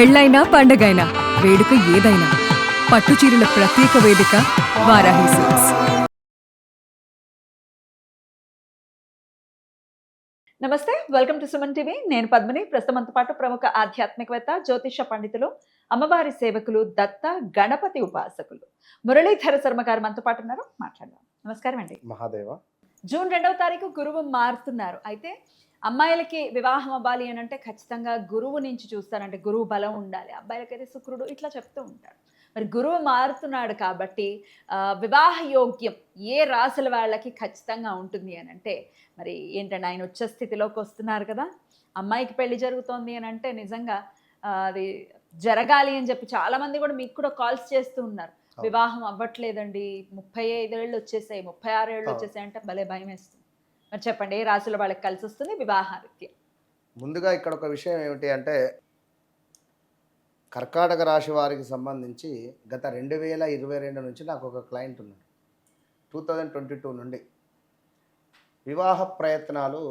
పెళ్ళైనా పండగైనా వేడుక ఏదైనా పట్టుచీరల ప్రత్యేక వేదిక వారాహి సిల్క్స్. నమస్తే, వెల్కమ్ టు సుమన్ టీవీ. నేను పద్మిని. ప్రస్తుతంతో పాటు ప్రముఖ ఆధ్యాత్మికవేత్త, జ్యోతిష పండితులు, అమ్మవారి సేవకులు, దత్త గణపతి ఉపాసకులు మురళీధర శర్మ గారు మనతో పాటు ఉన్నారు. మాట్లాడదాం. నమస్కారం అండి. మహాదేవ. జూన్ 2వ తారీఖు గురువు మారుతున్నారు. అయితే అమ్మాయిలకి వివాహం అవ్వాలి అని అంటే ఖచ్చితంగా గురువు నుంచి చూస్తారంటే గురువు బలం ఉండాలి. అబ్బాయిలకైతే శుక్రుడు ఇట్లా చెప్తూ ఉంటారు. మరి గురువు మారుతున్నాడు కాబట్టి వివాహ యోగ్యం ఏ రాశుల వాళ్ళకి ఖచ్చితంగా ఉంటుంది అని అంటే మరి ఏంటంటే ఆయన ఉచ్చ స్థితిలోకి వస్తున్నారు కదా. అమ్మాయికి పెళ్లి జరుగుతోంది అని అంటే నిజంగా అది జరగాలి అని చెప్పి చాలామంది కూడా మీకు కూడా కాల్స్ చేస్తూ ఉన్నారు. వివాహం అవ్వట్లేదండి, 35 ఏళ్ళు వచ్చేసాయి, 36 ఏళ్ళు వచ్చేసాయి అంటే భలే భయం వేస్తుంది. మరి చెప్పండి, ఏ రాశుల వాళ్ళకి కలిసి వస్తుంది వివాహానికి? ముందుగా ఇక్కడ ఒక విషయం ఏమిటి అంటే కర్కాటక రాశి వారికి సంబంధించి గత 2022 నుంచి నాకు ఒక క్లయింట్ ఉన్నాడు. 2022 నుండి వివాహ ప్రయత్నాలు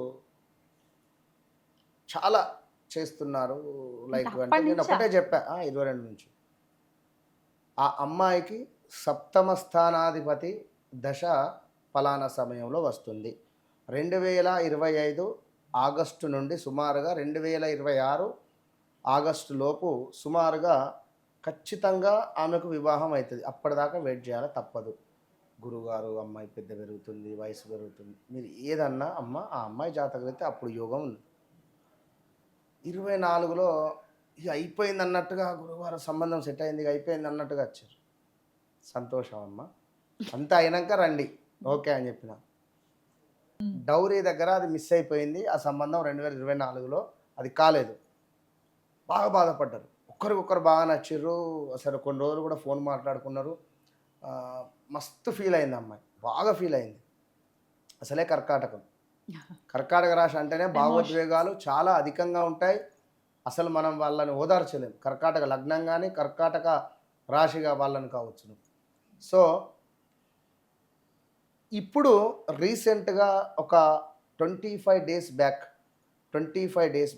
చాలా చేస్తున్నారు. లైక్ అంటే నేను ఒకటే చెప్పా, 22 నుంచి ఆ అమ్మాయికి సప్తమ స్థానాధిపతి దశ ఫలానా సమయంలో వస్తుంది. 2025 ఆగస్టు నుండి సుమారుగా 2026 ఆగస్టు లోపు సుమారుగా ఖచ్చితంగా ఆమెకు వివాహం అవుతుంది. అప్పటిదాకా వెయిట్ చేయాలి, తప్పదు. గురుగారు అమ్మాయి పెద్ద పెరుగుతుంది, వయసు పెరుగుతుంది, మీరు ఏదన్నా అమ్మ ఆ అమ్మాయి జాతకం అయితే అప్పుడు యోగం ఉంది. 24లో ఇక అయిపోయింది అన్నట్టుగా గురువారం సంబంధం సెట్ అయింది, ఇక అయిపోయింది అన్నట్టుగా వచ్చారు. సంతోషం అమ్మ, అంతా అయినాక రండి ఓకే అని చెప్పిన. డౌరీ దగ్గర అది మిస్ అయిపోయింది. ఆ సంబంధం 2024లో అది కాలేదు. బాగా బాధపడ్డారు. ఒకరికొకరు బాగా నచ్చిర్రు. అసలు కొన్ని రోజులు కూడా ఫోన్ మాట్లాడుకున్నారు. మస్తు ఫీల్ అయింది అమ్మాయి, బాగా ఫీల్ అయింది. అసలే కర్కాటక రాశి అంటేనే భావోద్వేగాలు చాలా అధికంగా ఉంటాయి. అసలు మనం వాళ్ళని ఓదార్చలేం. కర్కాటక లగ్నం కానీ కర్కాటక రాశిగా వాళ్ళని కావచ్చును. సో ఇప్పుడు రీసెంట్గా ఒక 25 డేస్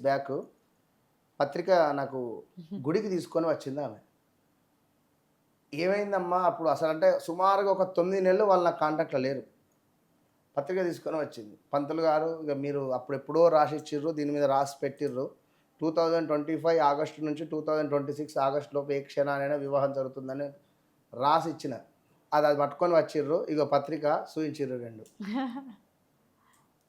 బ్యాక్ పత్రిక నాకు గుడికి తీసుకొని వచ్చింది ఆమె. ఏమైందమ్మా అప్పుడు అసలు అంటే సుమారుగా ఒక 9 నెలలు వాళ్ళ నాకు కాంటాక్ట్లో లేరు. పత్రిక తీసుకొని వచ్చింది. పంతులు గారు ఇక మీరు అప్పుడెప్పుడో రాసి ఇచ్చిర్రు, దీని మీద రాసి పెట్టిర్రు, 2025 ఆగస్టు నుంచి 2026 ఆగస్టు లోపు ఏ క్షణానైనా వివాహం జరుగుతుందని రాసి ఇచ్చిన. అది పట్టుకొని వచ్చిర్రు. ఇక పత్రిక చూయించిర్రు 2.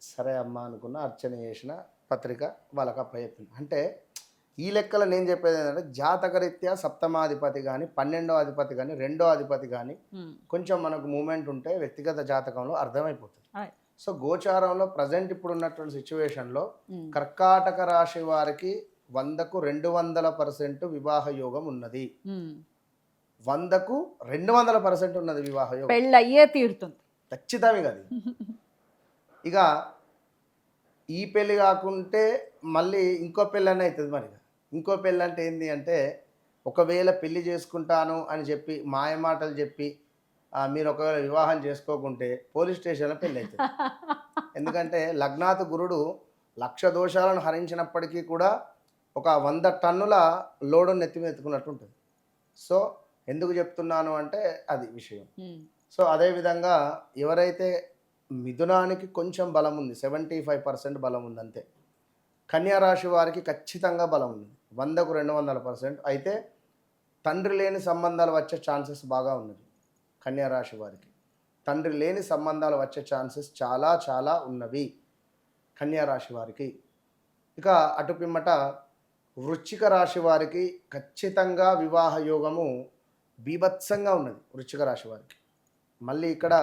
సరే అమ్మ అనుకున్న, అర్చన చేసిన, పత్రిక వాళ్ళకి అప్పచెప్పింది. అంటే ఈ లెక్కలో నేను చెప్పేది ఏంటంటే జాతకరీత్యా సప్తమాధిపతి కానీ 12వ అధిపతి కానీ 2వ అధిపతి కానీ కొంచెం మనకు మూమెంట్ ఉంటే వ్యక్తిగత జాతకంలో అర్థమైపోతుంది. సో గోచారంలో ప్రజెంట్ ఇప్పుడు ఉన్నటువంటి సిచ్యువేషన్లో కర్కాటక రాశి వారికి 100కు 200% వివాహ యోగం ఉన్నది. 100కు 200% ఉన్నది వివాహ యోగం. పెళ్ళయ్యే తీరుతుంది ఖచ్చితంగా అది. ఇక ఈ పెళ్ళి కాకుంటే మళ్ళీ ఇంకో పెళ్ళి అని అవుతుంది. మరి ఇంకో పెళ్ళి అంటే ఏంటి అంటే ఒకవేళ పెళ్లి చేసుకుంటాను అని చెప్పి మాయమాటలు చెప్పి మీరు ఒకవేళ వివాహం చేసుకోకుంటే పోలీస్ స్టేషన్లో పెళ్ళి అవుతుంది. ఎందుకంటే లగ్నాత్ గురుడు 1,00,000 దోషాలను హరించినప్పటికీ కూడా ఒక 100 టన్నుల లోడును నెత్తిమీద ఎత్తుకున్నట్టు ఉంటుంది. సో ఎందుకు చెప్తున్నాను అంటే అది విషయం. సో అదేవిధంగా ఎవరైతే మిథునానికి కొంచెం బలం ఉంది, 75% బలం ఉంది అంతే. కన్యా రాశి వారికి ఖచ్చితంగా బలం ఉంది, 100కు 200%. అయితే తండ్రి లేని సంబంధాలు వచ్చే ఛాన్సెస్ బాగా ఉన్నది. కన్యా రాశి వారికి తండ్రి లేని సంబంధాలు వచ్చే ఛాన్సెస్ చాలా చాలా ఉన్నవి కన్యా రాశి వారికి. ఇక అటు పిమ్మట వృశ్చిక రాశి వారికి ఖచ్చితంగా వివాహ యోగము బీభత్సంగా ఉన్నది. వృశ్చిక రాశి వారికి మళ్ళీ ఇక్కడ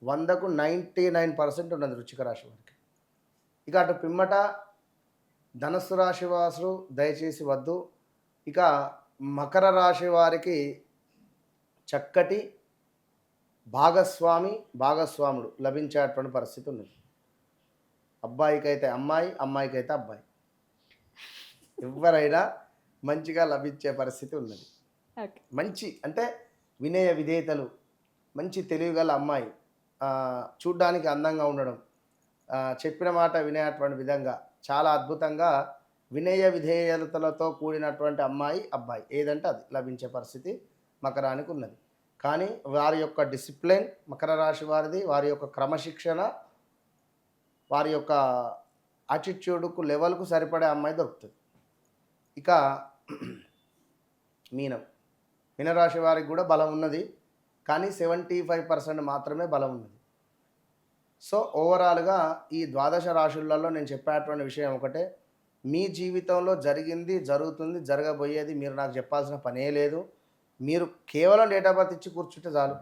100కు 99% ఉన్నది వృశ్చిక రాశి వారికి. ఇక అటు పిమ్మట ధనుస్సు రాశి వాసులు దయచేసి వద్దు. ఇక మకర రాశి వారికి చక్కటి భాగస్వాముడు లభించేటువంటి పరిస్థితి ఉన్నది. అబ్బాయికైతే అమ్మాయి, అమ్మాయికైతే అబ్బాయి, ఎవరైనా మంచిగా లభించే పరిస్థితి ఉన్నది. మంచి అంటే వినయ విధేయతలు, మంచి తెలివిగల అమ్మాయి, చూడ్డానికి అందంగా ఉండడం, చెప్పిన మాట వినేటువంటి విధంగా చాలా అద్భుతంగా వినయ విధేయతలతో కూడినటువంటి అమ్మాయి అబ్బాయి ఏదంటే అది లభించే పరిస్థితి మకరానికి ఉన్నది. కానీ వారి యొక్క డిసిప్లిన్ మకర రాశి వారిది, వారి యొక్క క్రమశిక్షణ, వారి యొక్క యాటిట్యూడ్కు లెవెల్కు సరిపడే అమ్మాయి దొరుకుతుంది. ఇక మీనరాశి వారికి కూడా బలం ఉన్నది, కానీ 75% మాత్రమే బలం ఉన్నది. సో ఓవరాల్గా ఈ ద్వాదశ రాశులలో నేను చెప్పేటువంటి విషయం ఒకటే, మీ జీవితంలో జరిగింది, జరుగుతుంది, జరగబోయేది మీరు నాకు చెప్పాల్సిన పనే లేదు. మీరు కేవలం డేట్ ఆఫ్ బర్త్ ఇచ్చి కూర్చుంటే చాలు.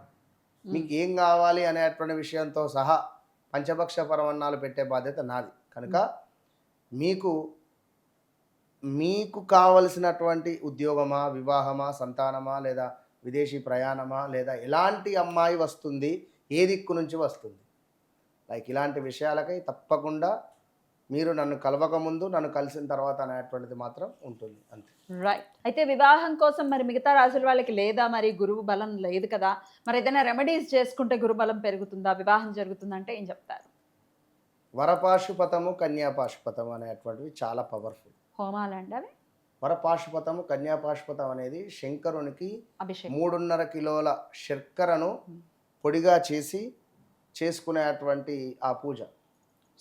మీకు ఏం కావాలి అనేటువంటి విషయంతో సహా పంచభక్ష పరమన్నాలు పెట్టే బాధ్యత నాది. కనుక మీకు కావలసినటువంటి ఉద్యోగమా, వివాహమా, సంతానమా, లేదా విదేశీ ప్రయాణమా, లేదా ఎలాంటి అమ్మాయి వస్తుంది, ఏ దిక్కు నుంచి వస్తుంది, లైక్ ఇలాంటి విషయాలకై తప్పకుండా మీరు నన్ను కలవక ముందు, నన్ను కలిసిన తర్వాత అనేటువంటిది మాత్రం ఉంటుంది, అంతే. రైట్. అయితే వివాహం కోసం మరి మిగతా రాశుల వాళ్ళకి లేదా, మరి గురువు బలం లేదు కదా, మరి ఏదైనా రెమెడీస్ చేసుకుంటే గురు బలం పెరుగుతుందా, వివాహం జరుగుతుందంటే ఏం చెప్తారు? వరపాశుపతము, కన్యాపాశుపతం అనేటువంటివి చాలా పవర్ఫుల్ హోమాలండి అవి. వరపాశుపతము, కన్యాపాశుపతం అనేది శంకరునికి అభిషేకం 3.5 కిలోల శర్కరను పొడిగా చేసుకునేటువంటి ఆ పూజ.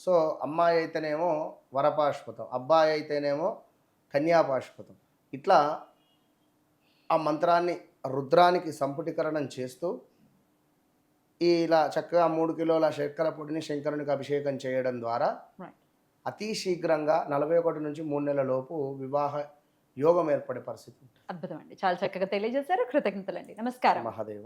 సో అమ్మాయి అయితేనేమో వరపాశుపతం, అబ్బాయి అయితేనేమో కన్యాపాశుపతం. ఇట్లా ఆ మంత్రాన్ని రుద్రానికి సంపుటీకరణం చేస్తూ ఇలా చక్కగా 3 కిలోల శర్కర పొడిని శంకరునికి అభిషేకం చేయడం ద్వారా అతి శీఘ్రంగా 41 నుంచి 3 నెలల లోపు వివాహ యోగం ఏర్పడే పరిస్థితి ఉంటుంది. అద్భుతం అండి, చాలా చక్కగా తెలియజేశారు. కృతజ్ఞతలండి. నమస్కారం. మహాదేవ.